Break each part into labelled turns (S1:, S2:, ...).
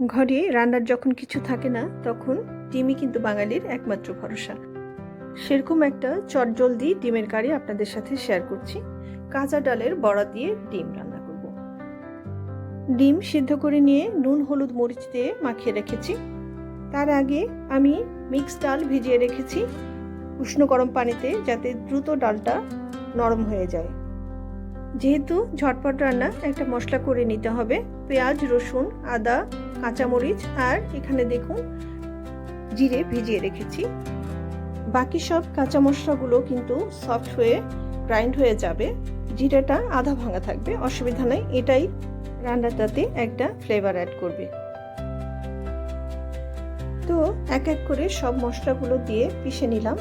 S1: ঘরে রান্নার যখন কিছু থাকে না তখন ডিমই কিন্তু বাঙালির একমাত্র ভরসা। সেরকম একটা চটজলদি ডিমের কারি আপনাদের সাথে শেয়ার করছি। কাঁচা ডালের বড়া দিয়ে ডিম রান্না করব। ডিম সিদ্ধ করে নিয়ে নুন হলুদ মরিচ দিয়ে মাখিয়ে রেখেছি। তার আগে আমি মিক্স ডাল ভিজিয়ে রেখেছি উষ্ণ গরম পানিতে, যাতে দ্রুত ডালটা নরম হয়ে যায়। যেহেতু ঝটপট রান্না, একটা মশলা করে নিতে হবে। পেঁয়াজ, রসুন, আদা, কাঁচামরিচ আর এখানে দেখুন জিরে ভিজিয়ে রেখেছি। বাকি সব কাঁচা মশলাগুলো কিন্তু সফট হয়ে গ্রাইন্ড হয়ে যাবে। জিরেটা আধা ভাঙা থাকবে, অসুবিধা নেই, এটাই রান্নাটাতে একটা ফ্লেভার অ্যাড করবে। তো এক এক করে সব মশলাগুলো দিয়ে পিষে নিলাম।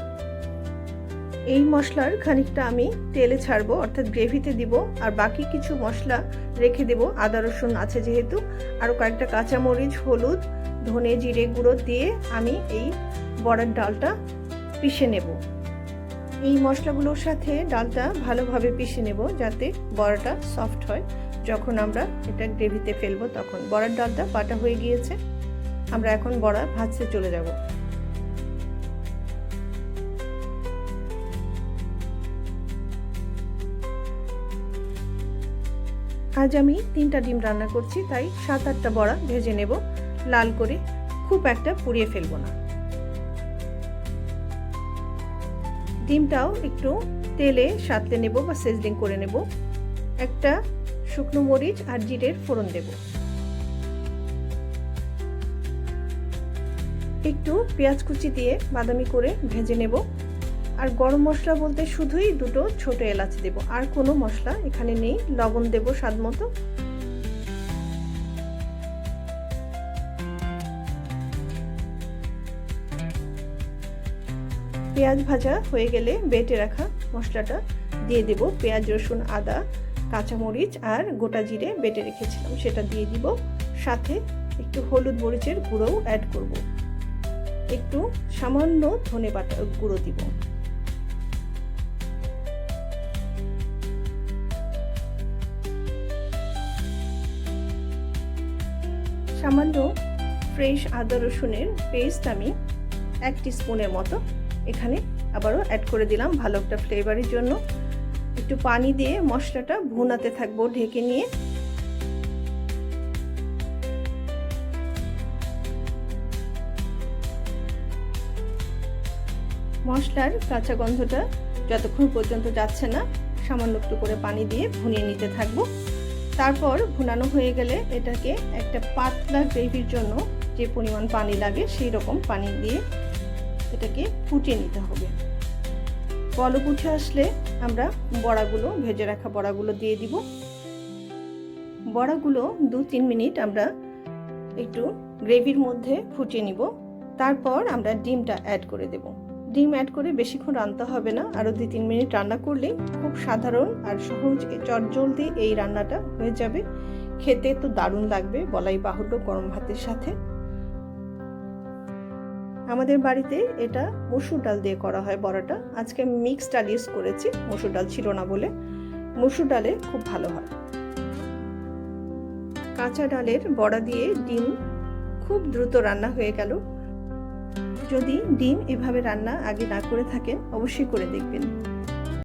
S1: এই মশলার খানিকটা আমি তেলে ছাড়বো, অর্থাৎ গ্রেভিতে দিব, আর বাকি কিছু মশলা রেখে দেব। আদা রসুন আছে যেহেতু, আরও কয়েকটা কাঁচামরিচ, হলুদ, ধনে জিরে গুঁড়ো দিয়ে আমি এই বড়ার ডালটা পিষে নেব। এই মশলাগুলোর সাথে ডালটা ভালোভাবে পিষে নেব, যাতে বড়াটা সফট হয়। যখন আমরা এটা গ্রেভিতে ফেলবো তখন বড়ার ডালটা বাটা হয়ে গিয়েছে। আমরা এখন বড়া ভাজতে চলে যাব। আজ আমি 3টা ডিম রান্না করছি, তাই 7-8টা বড়া ভেজে নেব লাল করে, খুব একটা পুড়িয়ে ফেলবো না। ডিমটাও একটু তেলে সাঁতলে নেব বা সিজলিং করে নেব। একটা শুকনো মরিচ আর জিরের ফোড়ন দেব। একটু পেঁয়াজ কুচি দিয়ে বাদামি করে ভেজে নেব। আর গরম মশলা বলতে শুধুই 2টো ছোট এলাচ দেব, আর কোনো মশলা এখানে নেই। লবণ দেব স্বাদ মতো। পেঁয়াজ ভাজা হয়ে গেলে বেটে রাখা মশলাটা দিয়ে দেব। পেঁয়াজ, রসুন, আদা, কাঁচামরিচ আর গোটা জিরে বেটে রেখেছিলাম, সেটা দিয়ে দিব। সাথে একটু হলুদ মরিচের গুঁড়োও অ্যাড করব। একটু সামান্য ধনে বাটা গুঁড়ো দিব। সামান্য ফ্রেশ আদা রসুনের পেস্ট আমি 1 টিস্পুনের মতো এখানে আবারও অ্যাড করে দিলাম ভালো একটা ফ্লেভারের জন্য। একটু পানি দিয়ে মশলাটা ভুনাতে থাকবো ঢেকে নিয়ে। মশলার কাঁচা গন্ধটা যতক্ষণ পর্যন্ত যাচ্ছে না, সামান্য একটু করে পানি দিয়ে ভুনিয়ে নিতে থাকবো। তারপর ভুনানো হয়ে গেলে এটাকে একটা পাতলা গ্রেভির জন্য যে পরিমাণ পানি লাগে সেই রকম পানি দিয়ে এটাকে ফুটিয়ে নিতে হবে। বলক উঠে আসলে আমরা বড়াগুলো, ভেজে রাখা বড়াগুলো দিয়ে দিব। বড়াগুলো 2-3 মিনিট আমরা একটু গ্রেভির মধ্যে ফুটিয়ে নিব। তারপর আমরা ডিমটা অ্যাড করে দেব। ডিম অ্যাড করে বেশিক্ষণ রান্না হবে না, আরও 2-3 মিনিট রান্না করলেই খুব সাধারণ আর সহজ চটজলদি এই রান্নাটা হয়ে যাবে। খেতে তো দারুণ লাগবে, বলাই বাহুল্য গরম ভাতের সাথে। আমাদের বাড়িতে এটা মসুর ডাল দিয়ে করা হয় বড়াটা। আজকে মিক্স ডাল ইউজ করেছি, মসুর ডাল ছিল না বলে। মসুর ডালে খুব ভালো হয়। কাঁচা ডালের বড়া দিয়ে ডিম খুব দ্রুত রান্না হয়ে গেল। যদি ডিম এভাবে রান্না আগে না করে থাকেন অবশ্যই করে দেখবেন।